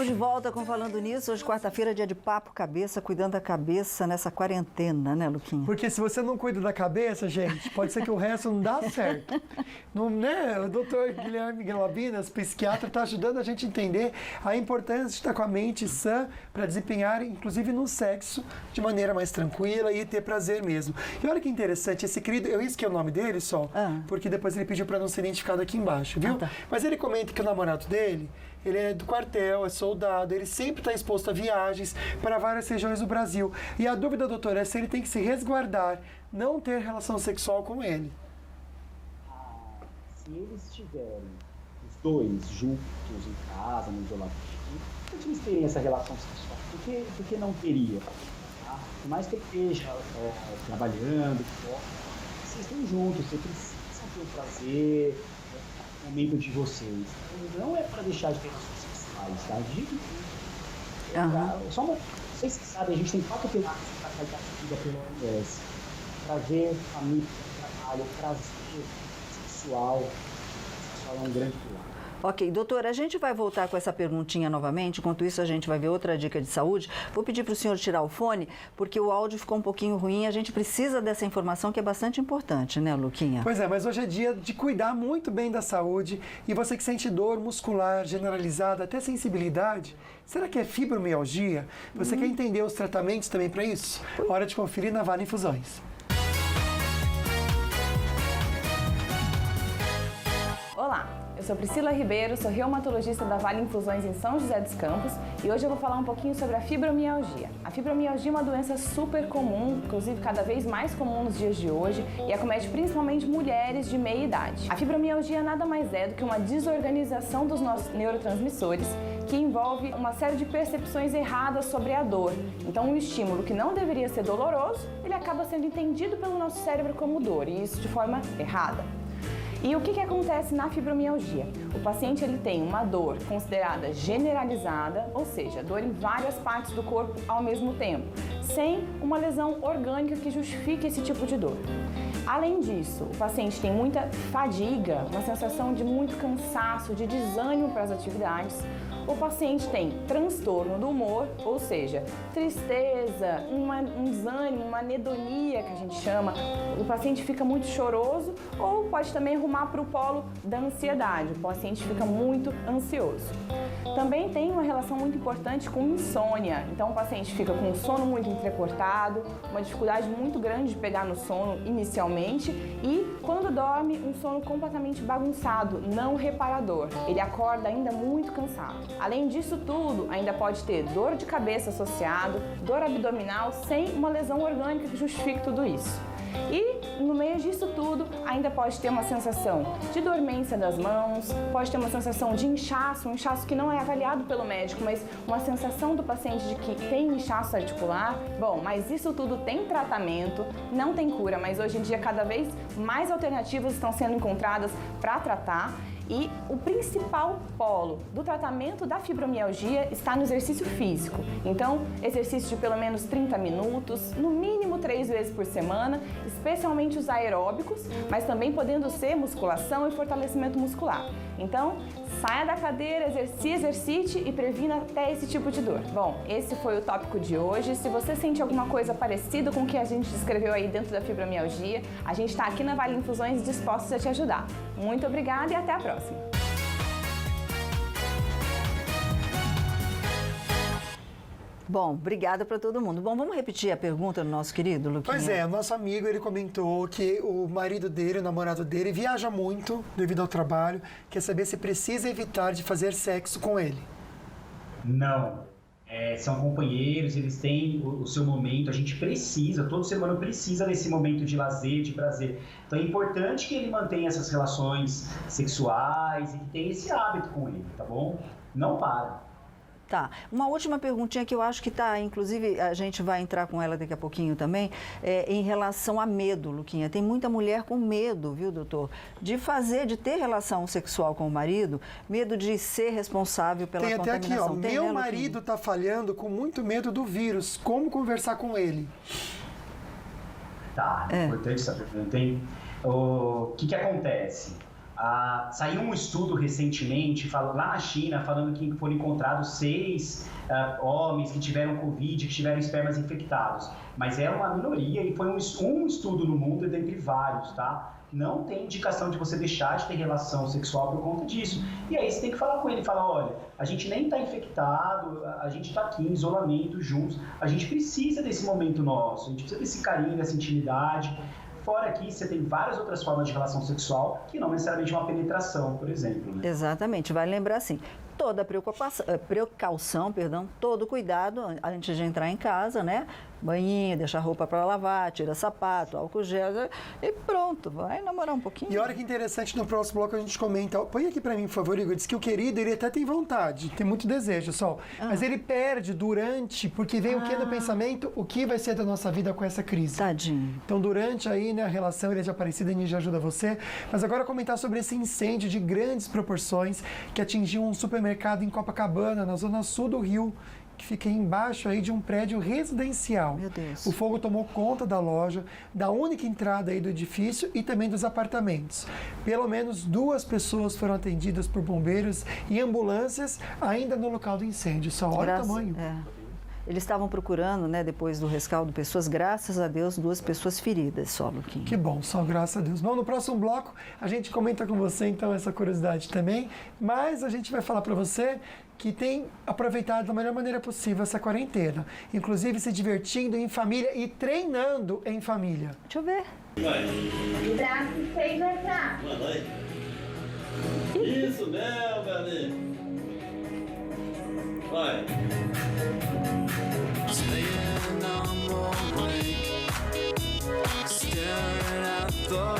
Estamos de volta com Falando Nisso. Hoje, quarta-feira, dia de papo cabeça, cuidando da cabeça nessa quarentena, né, Luquinha? Porque se você não cuida da cabeça, gente, pode ser que o resto não dá certo. Não, né? O doutor Guilherme Galabinas, psiquiatra, está ajudando a gente a entender a importância de estar com a mente sã para desempenhar, inclusive no sexo, de maneira mais tranquila e ter prazer mesmo. E olha que interessante, esse querido, eu risquei o nome dele só, porque depois ele pediu para não ser identificado aqui embaixo, viu? Tá. Mas ele comenta que o namorado dele, ele é do quartel, é soldado, ele sempre está exposto a viagens para várias regiões do Brasil. E a dúvida, doutora, é se ele tem que se resguardar, não ter relação sexual com ele. Se eles estiverem, os dois, juntos em casa, no isolamento, se eles terem essa relação sexual, por que não teria? Tá? Por mais que ele esteja trabalhando, vocês estão juntos, vocês precisam ter o prazer, o momento de vocês. Então, não é para deixar de ter relações sexuais, tá? Só uma, vocês sabem, a gente tem 4 pilares para carregar a vida pela OMS. Prazer, família, trabalho, prazer sexual. Sexual é um grande pilar. Ok, doutora, a gente vai voltar com essa perguntinha novamente, enquanto isso a gente vai ver outra dica de saúde. Vou pedir para o senhor tirar o fone, porque o áudio ficou um pouquinho ruim, a gente precisa dessa informação que é bastante importante, né, Luquinha? Pois é, mas hoje é dia de cuidar muito bem da saúde, e você que sente dor muscular generalizada, até sensibilidade, será que é fibromialgia? Você quer entender os tratamentos também para isso? Hora de conferir na Vale Infusões. Olá, eu sou Priscila Ribeiro, sou reumatologista da Vale Infusões em São José dos Campos e hoje eu vou falar um pouquinho sobre a fibromialgia. A fibromialgia é uma doença super comum, inclusive cada vez mais comum nos dias de hoje, e acomete principalmente mulheres de meia idade. A fibromialgia nada mais é do que uma desorganização dos nossos neurotransmissores que envolve uma série de percepções erradas sobre a dor. Então, um estímulo que não deveria ser doloroso, ele acaba sendo entendido pelo nosso cérebro como dor, e isso de forma errada. E o que acontece na fibromialgia? O paciente ele tem uma dor considerada generalizada, ou seja, dor em várias partes do corpo ao mesmo tempo, sem uma lesão orgânica que justifique esse tipo de dor. Além disso, o paciente tem muita fadiga, uma sensação de muito cansaço, de desânimo para as atividades. O paciente tem transtorno do humor, ou seja, tristeza, um desânimo, uma anedonia que a gente chama. O paciente fica muito choroso ou pode também rumar para o polo da ansiedade. O paciente fica muito ansioso. Também tem uma relação muito importante com insônia. Então o paciente fica com o sono muito entrecortado, uma dificuldade muito grande de pegar no sono inicialmente e quando dorme um sono completamente bagunçado, não reparador. Ele acorda ainda muito cansado. Além disso tudo, ainda pode ter dor de cabeça associado, dor abdominal sem uma lesão orgânica que justifique tudo isso. E no meio disso tudo, ainda pode ter uma sensação de dormência das mãos, pode ter uma sensação de inchaço, um inchaço que não é avaliado pelo médico, mas uma sensação do paciente de que tem inchaço articular. Bom, mas isso tudo tem tratamento, não tem cura, mas hoje em dia cada vez mais alternativas estão sendo encontradas para tratar. E o principal polo do tratamento da fibromialgia está no exercício físico. Então, exercício de pelo menos 30 minutos, no mínimo 3 vezes por semana, especialmente os aeróbicos, mas também podendo ser musculação e fortalecimento muscular. Então, saia da cadeira, exercite e previna até esse tipo de dor. Bom, esse foi o tópico de hoje. Se você sente alguma coisa parecida com o que a gente descreveu aí dentro da fibromialgia, a gente está aqui na Vale Infusões dispostos a te ajudar. Muito obrigada e até a próxima! Bom, obrigada para todo mundo. Bom, vamos repetir a pergunta do nosso querido Luquinha? Pois é, o nosso amigo, ele comentou que o marido dele, o namorado dele, viaja muito devido ao trabalho, quer saber se precisa evitar de fazer sexo com ele. Não. São companheiros, eles têm o seu momento, a gente precisa, todo ser humano precisa desse momento de lazer, de prazer. Então é importante que ele mantenha essas relações sexuais e que tenha esse hábito com ele, tá bom? Não para. Tá. Uma última perguntinha que eu acho que tá, inclusive a gente vai entrar com ela daqui a pouquinho também, em relação a medo, Luquinha. Tem muita mulher com medo, viu, doutor? De ter relação sexual com o marido, medo de ser responsável pela contaminação. Tem até aqui, ó, meu marido tá falhando com muito medo do vírus, como conversar com ele? Tá, importante essa pergunta, hein? O que acontece? Saiu um estudo recentemente, lá na China, falando que foram encontrados 6 homens que tiveram Covid, que tiveram espermas infectados. Mas é uma minoria e foi um estudo no mundo dentre vários, tá? Não tem indicação de você deixar de ter relação sexual por conta disso. E aí você tem que falar com ele, falar, olha, a gente nem está infectado, a gente está aqui em isolamento juntos, a gente precisa desse momento nosso, a gente precisa desse carinho, dessa intimidade. Fora que você tem várias outras formas de relação sexual que não necessariamente uma penetração, por exemplo. Né? Exatamente. Vale lembrar assim, toda precaução, todo cuidado antes de entrar em casa, né? Banhinho, deixar roupa para lavar, tira sapato, álcool gel e pronto, vai namorar um pouquinho. E olha que interessante, no próximo bloco a gente comenta, põe aqui para mim, por favor, Igor, diz que o querido, ele até tem vontade, tem muito desejo, Sol, mas ele perde durante, porque vem o que no pensamento, o que vai ser da nossa vida com essa crise. Tadinho. Então, durante aí, né, a relação, ele é de Aparecida, a gente já ajuda você, mas agora comentar sobre esse incêndio de grandes proporções que atingiu um supermercado em Copacabana, na zona sul do Rio, que fica embaixo aí de um prédio residencial. Meu Deus. O fogo tomou conta da loja, da única entrada aí do edifício e também dos apartamentos. Pelo menos 2 pessoas foram atendidas por bombeiros e ambulâncias ainda no local do incêndio. Só olha o tamanho. Eles estavam procurando, né, depois do rescaldo, pessoas, graças a Deus, 2 pessoas feridas só, Luquinha. Que bom, só graças a Deus. Bom, no próximo bloco a gente comenta com você, então, essa curiosidade também, mas a gente vai falar para você que tem aproveitado da melhor maneira possível essa quarentena, inclusive se divertindo em família e treinando em família. Deixa eu ver. Braço sem entrar. Isso mesmo, galera. Vai. Staying on the wake, staring at the